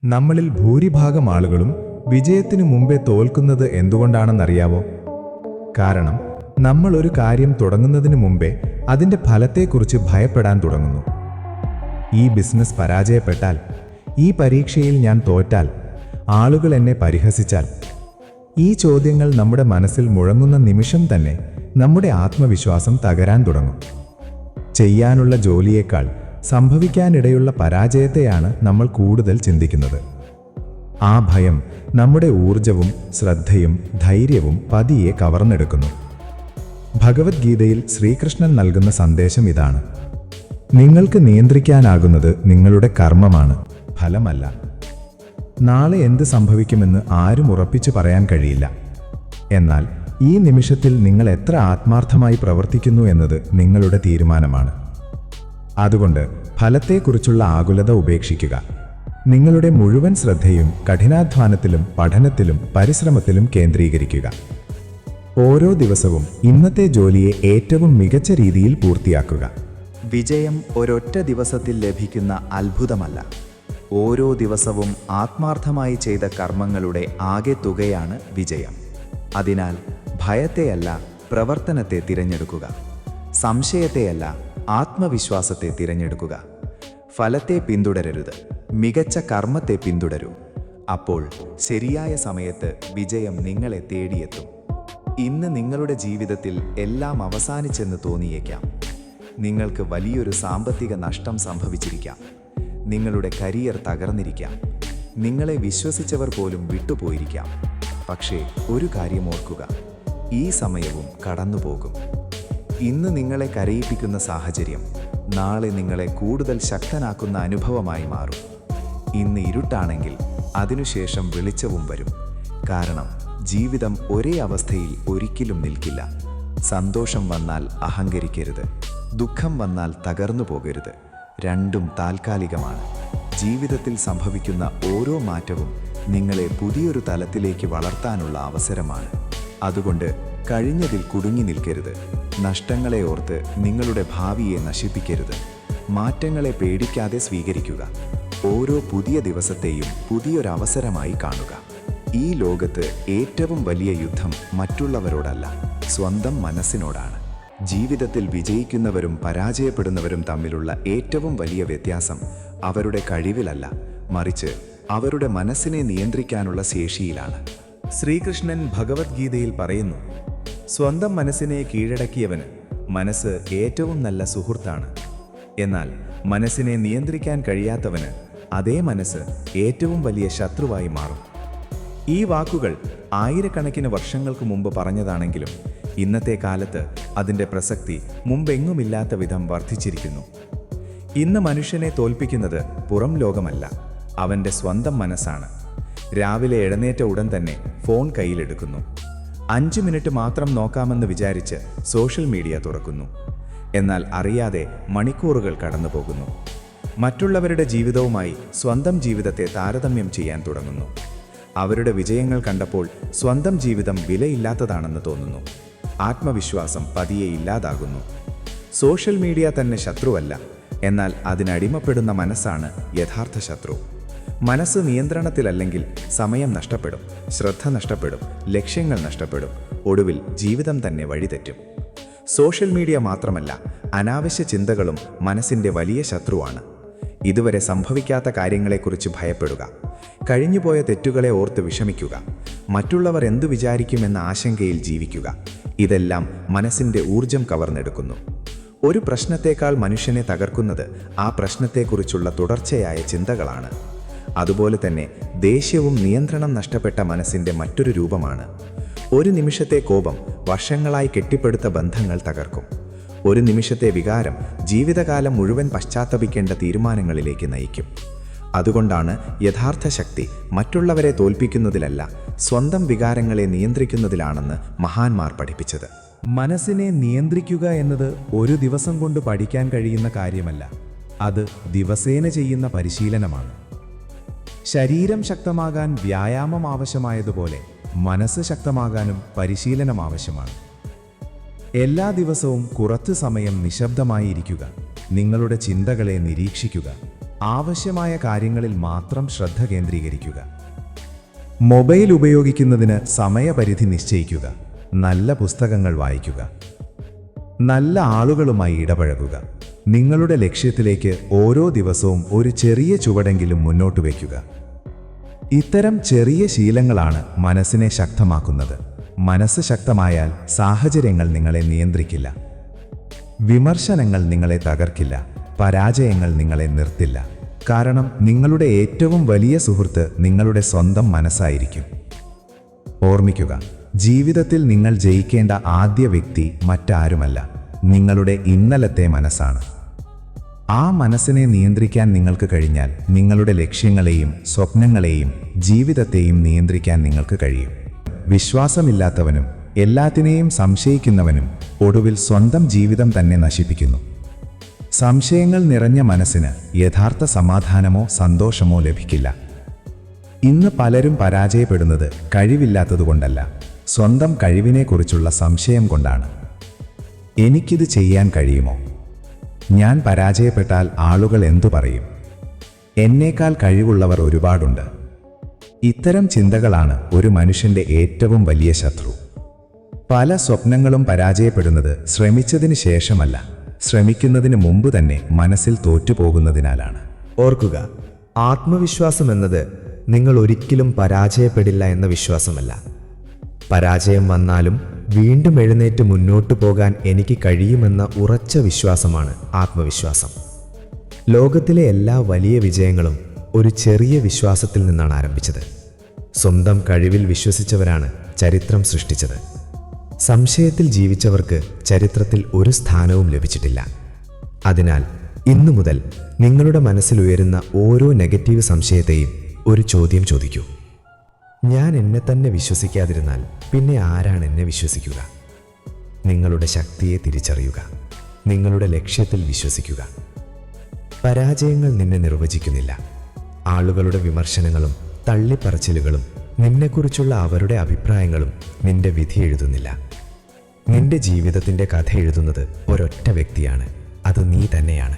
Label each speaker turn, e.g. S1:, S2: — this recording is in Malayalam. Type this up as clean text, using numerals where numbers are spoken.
S1: നമ്മളിൽ ഭൂരിഭാഗം ആളുകളും വിജയത്തിനു മുമ്പേ തോൽക്കുന്നത് എന്തുകൊണ്ടാണെന്നറിയാവോ? കാരണം നമ്മൾ ഒരു കാര്യം തുടങ്ങുന്നതിന് മുമ്പേ അതിൻ്റെ ഫലത്തെക്കുറിച്ച് ഭയപ്പെടാൻ തുടങ്ങുന്നു. ഈ ബിസിനസ് പരാജയപ്പെട്ടാൽ, ഈ പരീക്ഷയിൽ ഞാൻ തോറ്റാൽ, ആളുകൾ എന്നെ പരിഹസിച്ചാൽ, ഈ ചോദ്യങ്ങൾ നമ്മുടെ മനസ്സിൽ മുഴങ്ങുന്ന നിമിഷം തന്നെ നമ്മുടെ ആത്മവിശ്വാസം തകരാൻ തുടങ്ങും. ചെയ്യാനുള്ള ജോലിയേക്കാൾ സംഭവിക്കാനിടയുള്ള പരാജയത്തെയാണ് നമ്മൾ കൂടുതൽ ചിന്തിക്കുന്നത്. ആ ഭയം നമ്മുടെ ഊർജവും ശ്രദ്ധയും ധൈര്യവും പതിയെ കവർന്നെടുക്കുന്നു. ഭഗവത്ഗീതയിൽ ശ്രീകൃഷ്ണൻ നൽകുന്ന സന്ദേശം ഇതാണ്: നിങ്ങൾക്ക് നിയന്ത്രിക്കാനാകുന്നത് നിങ്ങളുടെ കർമ്മമാണ്, ഫലമല്ല. നാളെ എന്ത് സംഭവിക്കുമെന്ന് ആരും ഉറപ്പിച്ചു പറയാൻ കഴിയില്ല. എന്നാൽ ഈ നിമിഷത്തിൽ നിങ്ങൾ എത്ര ആത്മാർത്ഥമായി പ്രവർത്തിക്കുന്നു എന്നത് നിങ്ങളുടെ തീരുമാനമാണ്. അതുകൊണ്ട് ഫലത്തെക്കുറിച്ചുള്ള ആകുലത ഉപേക്ഷിക്കുക. നിങ്ങളുടെ മുഴുവൻ ശ്രദ്ധയും കഠിനാധ്വാനത്തിലും പഠനത്തിലും പരിശ്രമത്തിലും കേന്ദ്രീകരിക്കുക. ഓരോ ദിവസവും ഇന്നത്തെ ജോലിയെ ഏറ്റവും മികച്ച രീതിയിൽ പൂർത്തിയാക്കുക.
S2: വിജയം ഒരൊറ്റ ദിവസത്തിൽ ലഭിക്കുന്ന അത്ഭുതമല്ല. ഓരോ ദിവസവും ആത്മാർത്ഥമായി ചെയ്ത കർമ്മങ്ങളുടെ ആകെ തുകയാണ് വിജയം. അതിനാൽ ഭയത്തെയല്ല, പ്രവർത്തനത്തെ തിരഞ്ഞെടുക്കുക. സംശയത്തെയല്ല, ആത്മവിശ്വാസത്തെ തിരഞ്ഞെടുക്കുക. ഫലത്തെ പിന്തുടരരുത്, മികച്ച കർമ്മത്തെ പിന്തുടരൂ. അപ്പോൾ ശരിയായ സമയത്ത് വിജയം നിങ്ങളെ തേടിയെത്തും. ഇന്ന് നിങ്ങളുടെ ജീവിതത്തിൽ എല്ലാം അവസാനിച്ചെന്ന് തോന്നിയേക്കാം. നിങ്ങൾക്ക് വലിയൊരു സാമ്പത്തിക നഷ്ടം സംഭവിച്ചിരിക്കാം. നിങ്ങളുടെ കരിയർ തകർന്നിരിക്കാം. നിങ്ങളെ വിശ്വസിച്ചവർ പോലും വിട്ടുപോയിരിക്കാം. പക്ഷേ ഒരു കാര്യം ഓർക്കുക: ഈ സമയവും കടന്നുപോകും. ഇന്ന് നിങ്ങളെ കരയിപ്പിക്കുന്ന സാഹചര്യം നാളെ നിങ്ങളെ കൂടുതൽ ശക്തനാക്കുന്ന അനുഭവമായി മാറും. ഇന്ന് ഇരുട്ടാണെങ്കിൽ അതിനുശേഷം വെളിച്ചവും വരും. കാരണം ജീവിതം ഒരേ അവസ്ഥയിൽ ഒരിക്കലും നിൽക്കില്ല. സന്തോഷം വന്നാൽ അഹങ്കരിക്കരുത്, ദുഃഖം വന്നാൽ തകർന്നു പോകരുത്. രണ്ടും താൽക്കാലികമാണ്. ജീവിതത്തിൽ സംഭവിക്കുന്ന ഓരോ മാറ്റവും നിങ്ങളെ പുതിയൊരു തലത്തിലേക്ക് വളർത്താനുള്ള അവസരമാണ്. അതുകൊണ്ട് കഴിഞ്ഞതിൽ കുടുങ്ങി നിൽക്കരുത്. നഷ്ടങ്ങളെ ഓർത്ത് നിങ്ങളുടെ ഭാവിയെ നശിപ്പിക്കരുത്. മാറ്റങ്ങളെ പേടിക്കാതെ സ്വീകരിക്കുക. ഓരോ പുതിയ ദിവസത്തെയും പുതിയൊരവസരമായി കാണുക. ഈ ലോകത്ത് ഏറ്റവും വലിയ യുദ്ധം മറ്റുള്ളവരോടല്ല, സ്വന്തം മനസ്സിനോടാണ്. ജീവിതത്തിൽ വിജയിക്കുന്നവരും പരാജയപ്പെടുന്നവരും തമ്മിലുള്ള ഏറ്റവും വലിയ വ്യത്യാസം അവരുടെ കഴിവിലല്ല, മറിച്ച് അവരുടെ മനസ്സിനെ നിയന്ത്രിക്കാനുള്ള ശേഷിയിലാണ്. ശ്രീകൃഷ്ണൻ ഭഗവത്ഗീതയിൽ പറയുന്നു: സ്വന്തം മനസ്സിനെ കീഴടക്കിയവന് മനസ്സ് ഏറ്റവും നല്ല സുഹൃത്താണ്. എന്നാൽ മനസ്സിനെ നിയന്ത്രിക്കാൻ കഴിയാത്തവന് അതേ മനസ്സ് ഏറ്റവും വലിയ ശത്രുവായി മാറും. ഈ വാക്കുകൾ ആയിരക്കണക്കിന് വർഷങ്ങൾക്ക് മുമ്പ് പറഞ്ഞതാണെങ്കിലും ഇന്നത്തെ കാലത്ത് അതിൻ്റെ പ്രസക്തി മുമ്പെങ്ങുമില്ലാത്ത വിധം വർദ്ധിച്ചിരിക്കുന്നു. ഇന്ന് മനുഷ്യനെ തോൽപ്പിക്കുന്നത് പുറം ലോകമല്ല, അവൻ്റെ സ്വന്തം മനസ്സാണ്. രാവിലെ എഴുന്നേറ്റ ഉടൻ തന്നെ ഫോൺ കയ്യിലെടുക്കുന്നു. 5 മിനിറ്റ് മാത്രം നോക്കാമെന്ന് വിചാരിച്ച് സോഷ്യൽ മീഡിയ തുറക്കുന്നു. എന്നാൽ അറിയാതെ മണിക്കൂറുകൾ കടന്നു പോകുന്നു. മറ്റുള്ളവരുടെ ജീവിതവുമായി സ്വന്തം ജീവിതത്തെ താരതമ്യം ചെയ്യാൻ തുടങ്ങുന്നു. അവരുടെ വിജയങ്ങൾ കണ്ടപ്പോൾ സ്വന്തം ജീവിതം വിലയില്ലാത്തതാണെന്ന് തോന്നുന്നു. ആത്മവിശ്വാസം പതിയെ ഇല്ലാതാകുന്നു. സോഷ്യൽ മീഡിയ തന്നെ ശത്രുവല്ല, എന്നാൽ അതിനടിമപ്പെടുന്ന മനസ്സാണ് യഥാർത്ഥ ശത്രു. മനസ്സ് നിയന്ത്രണത്തിലല്ലെങ്കിൽ സമയം നഷ്ടപ്പെടും, ശ്രദ്ധ നഷ്ടപ്പെടും, ലക്ഷ്യങ്ങൾ നഷ്ടപ്പെടും, ഒടുവിൽ ജീവിതം തന്നെ വഴിതെറ്റും. സോഷ്യൽ മീഡിയ മാത്രമല്ല, അനാവശ്യ ചിന്തകളും മനസ്സിൻ്റെ വലിയ ശത്രുവാണ്. ഇതുവരെ സംഭവിക്കാത്ത കാര്യങ്ങളെക്കുറിച്ച് ഭയപ്പെടുക, കഴിഞ്ഞുപോയ തെറ്റുകളെ ഓർത്ത് വിഷമിക്കുക, മറ്റുള്ളവർ എന്തു വിചാരിക്കുമെന്ന ആശങ്കയിൽ ജീവിക്കുക. ഇതെല്ലാം മനസ്സിൻ്റെ ഊർജം കവർന്നെടുക്കുന്നു. ഒരു പ്രശ്നത്തേക്കാൾ മനുഷ്യനെ തകർക്കുന്നത് ആ പ്രശ്നത്തെക്കുറിച്ചുള്ള തുടർച്ചയായ ചിന്തകളാണ്. അതുപോലെ തന്നെ ദേഷ്യവും നിയന്ത്രണം നഷ്ടപ്പെട്ട മനസ്സിൻ്റെ മറ്റൊരു രൂപമാണ്. ഒരു നിമിഷത്തെ കോപം വർഷങ്ങളായി കെട്ടിപ്പടുത്ത ബന്ധങ്ങൾ തകർക്കും. ഒരു നിമിഷത്തെ വികാരം ജീവിതകാലം മുഴുവൻ പശ്ചാത്തപിക്കേണ്ട തീരുമാനങ്ങളിലേക്ക് നയിക്കും. അതുകൊണ്ടാണ് യഥാർത്ഥ ശക്തി മറ്റുള്ളവരെ തോൽപ്പിക്കുന്നതിലല്ല, സ്വന്തം വികാരങ്ങളെ നിയന്ത്രിക്കുന്നതിലാണെന്ന് മഹാന്മാർ പഠിപ്പിച്ചത്.
S1: മനസ്സിനെ നിയന്ത്രിക്കുക എന്നത് ഒരു ദിവസം കൊണ്ട് പഠിക്കാൻ കഴിയുന്ന കാര്യമല്ല, അത് ദിവസേന ചെയ്യുന്ന പരിശീലനമാണ്. ശരീരം ശക്തമാകാൻ വ്യായാമം ആവശ്യമായതുപോലെ മനസ്സ് ശക്തമാകാനും പരിശീലനം ആവശ്യമാണ്. എല്ലാ ദിവസവും കുറച്ചു സമയം നിശബ്ദമായി ഇരിക്കുക. നിങ്ങളുടെ ചിന്തകളെ നിരീക്ഷിക്കുക. ആവശ്യമായ കാര്യങ്ങളിൽ മാത്രം ശ്രദ്ധ കേന്ദ്രീകരിക്കുക. മൊബൈൽ ഉപയോഗിക്കുന്നതിന് സമയപരിധി നിശ്ചയിക്കുക. നല്ല പുസ്തകങ്ങൾ വായിക്കുക. നല്ല ആളുകളുമായി ഇടപഴകുക. നിങ്ങളുടെ ലക്ഷ്യത്തിലേക്ക് ഓരോ ദിവസവും ഒരു ചെറിയ ചുവടെങ്കിലും മുന്നോട്ട് വയ്ക്കുക. ഇത്തരം ചെറിയ ശീലങ്ങളാണ് മനസ്സിനെ ശക്തമാക്കുന്നത്. മനസ്സ് ശക്തമായാൽ സാഹചര്യങ്ങൾ നിങ്ങളെ നിയന്ത്രിക്കില്ല. വിമർശനങ്ങൾ നിങ്ങളെ തകർക്കില്ല. പരാജയങ്ങൾ നിങ്ങളെ നിർത്തില്ല. കാരണം നിങ്ങളുടെ ഏറ്റവും വലിയ സുഹൃത്ത് നിങ്ങളുടെ സ്വന്തം മനസ്സായിരിക്കും. ഓർമ്മിക്കുക, ജീവിതത്തിൽ നിങ്ങൾ ജയിക്കേണ്ട ആദ്യ വ്യക്തി മറ്റാരുമല്ല, നിങ്ങളുടെ ഇന്നലത്തെ മനസ്സാണ്. ആ മനസ്സിനെ നിയന്ത്രിക്കാൻ നിങ്ങൾക്ക് കഴിഞ്ഞാൽ നിങ്ങളുടെ ലക്ഷ്യങ്ങളെയും സ്വപ്നങ്ങളെയും ജീവിതത്തെയും നിയന്ത്രിക്കാൻ നിങ്ങൾക്ക് കഴിയും. വിശ്വാസമില്ലാത്തവനും എല്ലാത്തിനെയും സംശയിക്കുന്നവനും ഒടുവിൽ സ്വന്തം ജീവിതം തന്നെ നശിപ്പിക്കുന്നു. സംശയങ്ങൾ നിറഞ്ഞ മനസ്സിന് യഥാർത്ഥ സമാധാനമോ സന്തോഷമോ ലഭിക്കില്ല. ഇന്ന് പലരും പരാജയപ്പെടുന്നത് കഴിവില്ലാത്തതുകൊണ്ടല്ല, സ്വന്തം കഴിവിനെക്കുറിച്ചുള്ള സംശയം കൊണ്ടാണ്. എനിക്കിത് ചെയ്യാൻ കഴിയുമോ? ഞാൻ പരാജയപ്പെട്ടാൽ ആളുകൾ എന്തു പറയും? എന്നേക്കാൾ കഴിവുള്ളവർ ഒരുപാടുണ്ട്. ഇത്തരം ചിന്തകളാണ് ഒരു മനുഷ്യന്റെ ഏറ്റവും വലിയ ശത്രു. പല സ്വപ്നങ്ങളും പരാജയപ്പെടുന്നത് ശ്രമിച്ചതിന് ശേഷമല്ല, ശ്രമിക്കുന്നതിന് മുമ്പ് തന്നെ മനസ്സിൽ തോറ്റുപോകുന്നതിനാലാണ്.
S3: ഓർക്കുക, ആത്മവിശ്വാസം എന്നത് നിങ്ങൾ ഒരിക്കലും പരാജയപ്പെടില്ല എന്ന വിശ്വാസമല്ല. പരാജയം വന്നാലും വീണ്ടും എഴുന്നേറ്റ് മുന്നോട്ടു പോകാൻ എനിക്ക് കഴിയുമെന്ന ഉറച്ച വിശ്വാസമാണ് ആത്മവിശ്വാസം. ലോകത്തിലെ എല്ലാ വലിയ വിജയങ്ങളും ഒരു ചെറിയ വിശ്വാസത്തിൽ നിന്നാണ് ആരംഭിച്ചത്. സ്വന്തം കഴിവിൽ വിശ്വസിച്ചവരാണ് ചരിത്രം സൃഷ്ടിച്ചത്. സംശയത്തിൽ ജീവിച്ചവർക്ക് ചരിത്രത്തിൽ ഒരു സ്ഥാനവും ലഭിച്ചിട്ടില്ല. അതിനാൽ ഇന്നു മുതൽ നിങ്ങളുടെ മനസ്സിൽ ഉയരുന്ന ഓരോ നെഗറ്റീവ് സംശയത്തെയും ഒരു ചോദ്യം ചോദിക്കൂ. ഞാൻ എന്നെ തന്നെ വിശ്വസിക്കാതിരുന്നാൽ പിന്നെ ആരാണ് എന്നെ വിശ്വസിക്കുക? നിങ്ങളുടെ ശക്തിയെ തിരിച്ചറിയുക. നിങ്ങളുടെ ലക്ഷ്യത്തിൽ വിശ്വസിക്കുക. പരാജയങ്ങൾ നിന്നെ നിർവചിക്കുന്നില്ല. ആളുകളുടെ വിമർശനങ്ങളും തള്ളിപ്പറച്ചിലുകളും നിന്നെക്കുറിച്ചുള്ള അവരുടെ അഭിപ്രായങ്ങളും നിന്റെ വിധി എഴുതുന്നില്ല. നിന്റെ ജീവിതത്തിൻ്റെ കഥ എഴുതുന്നത് ഒരൊറ്റ വ്യക്തിയാണ്. അത് നീ തന്നെയാണ്.